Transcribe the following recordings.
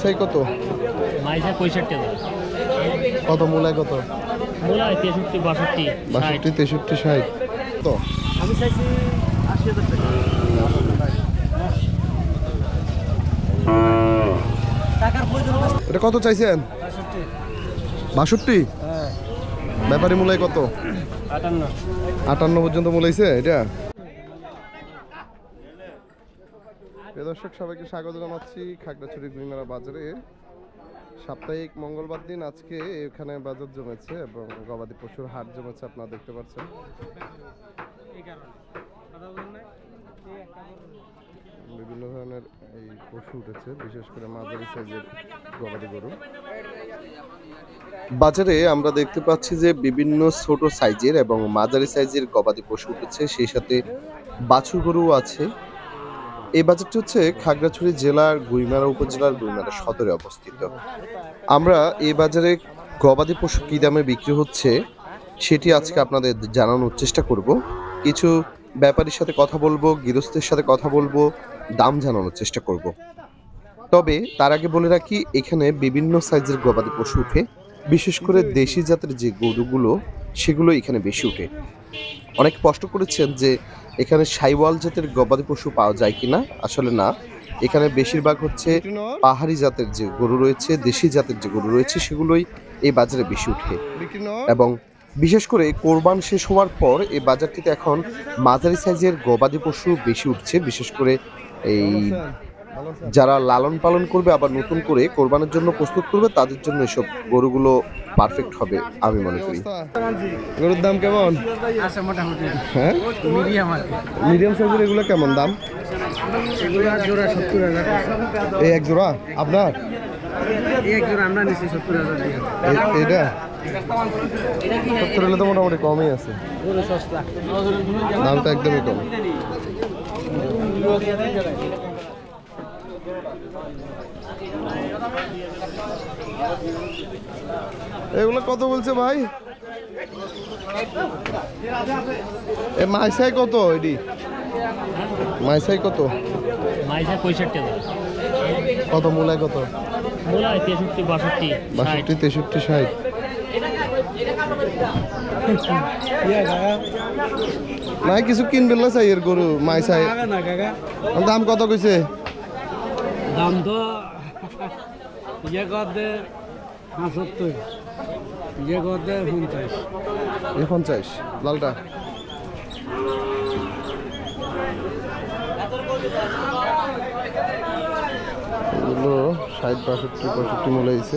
মাইসাই কত? মাইসা 65 টাকা। কত মূলায় কত? মূলায় 63 62 62 63 60 তো আমি চাইছি 80,000 টাকা। টাকার প্রয়োজন আছে। এটা কত চাইছেন? 62। হ্যাঁ। ব্যাপারী মূলায় কত? 58 58 পর্যন্ত মূলাইছে এটা। প্রিয় দর্শক, সবাইকে স্বাগত জানাচ্ছি খাগড়াছড়ি গুইমারা বাজারে। সাপ্তাহিক মঙ্গলবার দিন আজকে এখানে বাজার জমেছে এবং গবাদি পশুর হাট জমেছে, আপনারা দেখতে পাচ্ছেন। বিভিন্ন ধরনের এই পশু উঠেছে, বিশেষ করে মাঝারি সাইজের গবাদি গরু। বাজারে আমরা দেখতে পাচ্ছি যে বিভিন্ন ছোট সাইজের এবং মাঝারি সাইজের গবাদি পশু উঠেছে, সেই সাথে বাছুর গরুও আছে। এই বাজারটি হচ্ছে খাগড়াছড়ি জেলার গুইমারা উপজেলার গুইমারা সদরে অবস্থিত। আমরা এই বাজারে গবাদি পশু কী দামে বিক্রি হচ্ছে সেটি আজকে আপনাদের জানানোর চেষ্টা করব। কিছু ব্যাপারীর সাথে কথা বলবো, গৃহস্থের সাথে কথা বলবো, দাম জানানোর চেষ্টা করব। তবে তার আগে বলে রাখি, এখানে বিভিন্ন সাইজের গবাদি পশু উঠে, বিশেষ করে দেশি জাতের যে গরুগুলো সেগুলো এখানে বেশি উঠে। অনেক প্রশ্ন করেছেন যে এখানে সাইওয়াল জাতের গবাদি পশু পাওয়া যায় কিনা। আসলে না, এখানে বেশিরভাগ হচ্ছে পাহাড়ি জাতের যে গরু রয়েছে, দেশি জাতের যে গরু রয়েছে সেগুলোই এই বাজারে বেশি উঠে। এবং বিশেষ করে কোরবান শেষ হওয়ার পর এই বাজারটিতে এখন মাঝারি সাইজের গবাদি পশু বেশি উঠছে। বিশেষ করে এই যারা লালন পালন করবে, আবার নতুন করে কোরবানের জন্য প্রস্তুত করবে, তাদের জন্য এসব গরুগুলো পারফেক্ট হবে আমি মনে করি। গরুর দাম কেমন? আছে মোটামুটি। হ্যাঁ, মিডিয়াম সাইজের এগুলো কেমন দাম? জোড়া 70,000। এই এক জোড়া আপনার? এক জোড়া আমরা নিছি 70,000 দিয়ে। এটা 70 হলে তো মোটামুটি কমই আছে, গরু সস্তা, দামটা একদমই কম। এগুলো কত বলছে ভাই? এ মাইসাই কত? এডি মাইসাই কত? মাইসা 65 টাকা। কত মূলায় কত? মূলায় 63 62 62 63 60 নাই কিছু কিনবেন না চাই এর গরু মাইসাই না কাকা। দাম কত কইছে? দাম তো ইয়ে করতে 75, ইয়ে করতে 50। 50 লালটা। এগুলো 60 62 65 মূল্য হয়েছে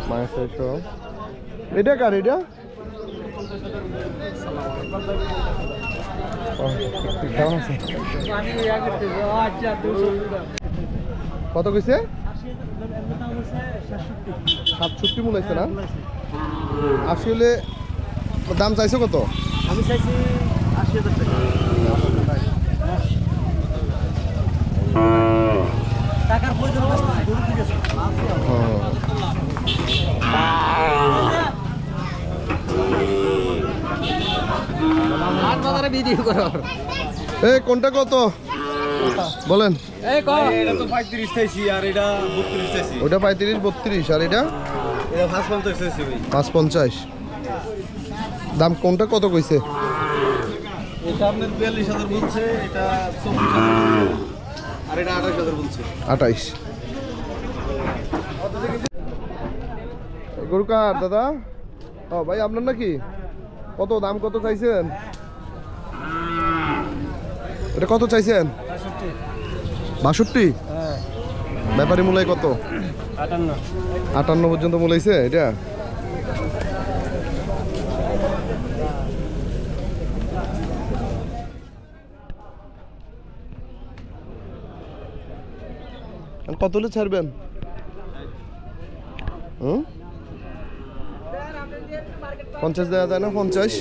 মাইসাই সব। এটা কার? এটা কত কইছে? 67 মূল্য হয়েছে না? আসলে দাম চাইছো কত? আমি চাইছি 80,000 টাকা। টাকার প্রয়োজন আছে, গরু ঠিক আছে। হাট বাজারে ভিডিও করো। এই কোনটা কত বলেন? এই কো এটা তো 35 চাইছি আর এটা 32 চাইছি। ওটা 35 32 আর এটা এটা 550 চাইছি ভাই। 550। দাম কোনটা কত কইছে? এটা আপনার 42,000 বলছে, এটা 24,000 আর এটা 28,000 বলছে। 28। গরু কার দাদা? ও ভাই আপনার নাকি? কত দাম কত চাইছেন? এটা কত চাইছেন? 62। হ্যাঁ। ব্যাপারী মূলায় কত? 58। 58 পর্যন্ত মূলাইছে এটা। কত হলে ছাড়বেন? 50 দেওয়া যায় না? 50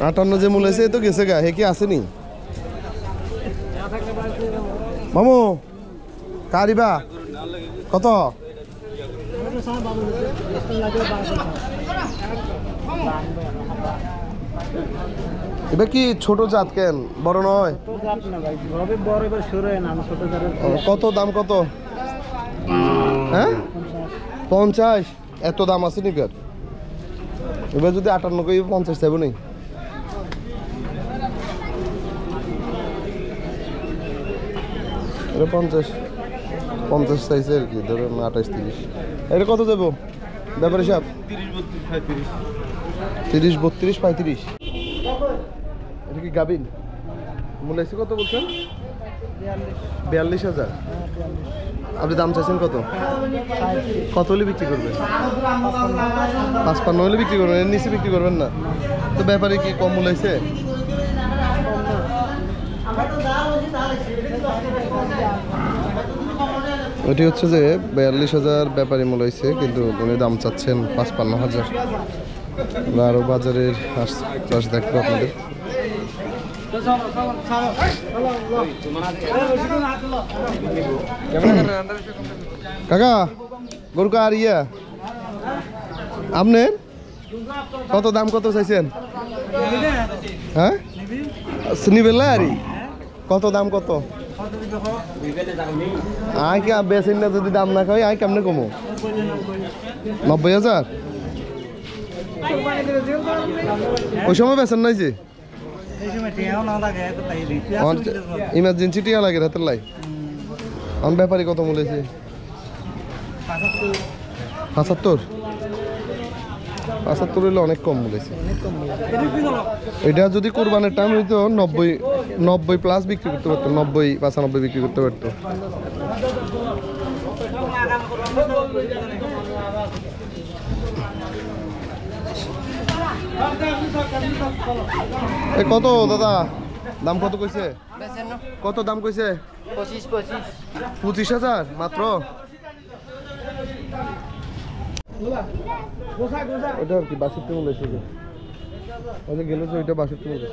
58 যে মূল আছে তো গেছে গা, হে কি আসেনি মামু? কারিবা কত? এটা কি ছোট জাত কেন, বড় নয়? তো জাত না ভাই, হবে বড় এবার শুরু হয় না, আমি ছোট জাতের। কত দাম কত? হ্যাঁ 50? এত দাম আছে নি এবার? এবার যদি 58 কই 50 চাইব নি? এটা 50 চাইছে আর কি, ধরেন 28-30। এটা কত দেবো ব্যাপারে সাহেব? 30, 32, 35। এটা কি গাবিন? মূল্য এসে কত বলছেন? 42,000। আপনি দাম চাইছেন কত? কত হলে বিক্রি করবেন? 55 হলে বিক্রি করবেন, এর নিচে বিক্রি করবেন না তো? ব্যাপারে কি কম মূল্য হয়েছে? ওটি হচ্ছে যে 42,000 ব্যাপারী মূল্য হয়েছে, কিন্তু উনি দাম চাচ্ছেন 55,000। আরও বাজারের আশপাশ দেখবো আপনাদের। কাকা গরু কার ইয়া আপনার কত দাম কত চাইছেন? হ্যাঁ নিবেন আরি কত দাম কত? আয় কি বেছেন না, যদি দাম না খাই আয় কেমনে কমো? 90,000? ওই সময় বেছেন নাই যে ইমার্জেন্সি টিয়া লাগে রাতের লাই। আমার ব্যাপারী কত মূল্যছে? 75? 75 হইলে অনেক কম মূল্যছে। এটা যদি কোরবানের টাইম হইতো 90 প্লাস বিক্রি করতে পারতো, 90-95 বিক্রি করতে পারতো। এ কত দাদা দাম কত কইছে? কত দাম কইছে? 25,000 মাত্র? ওটা আর কি 62 মূল্য এসেছে, ওই যে গেল যে ওইটা 62 মূল্য।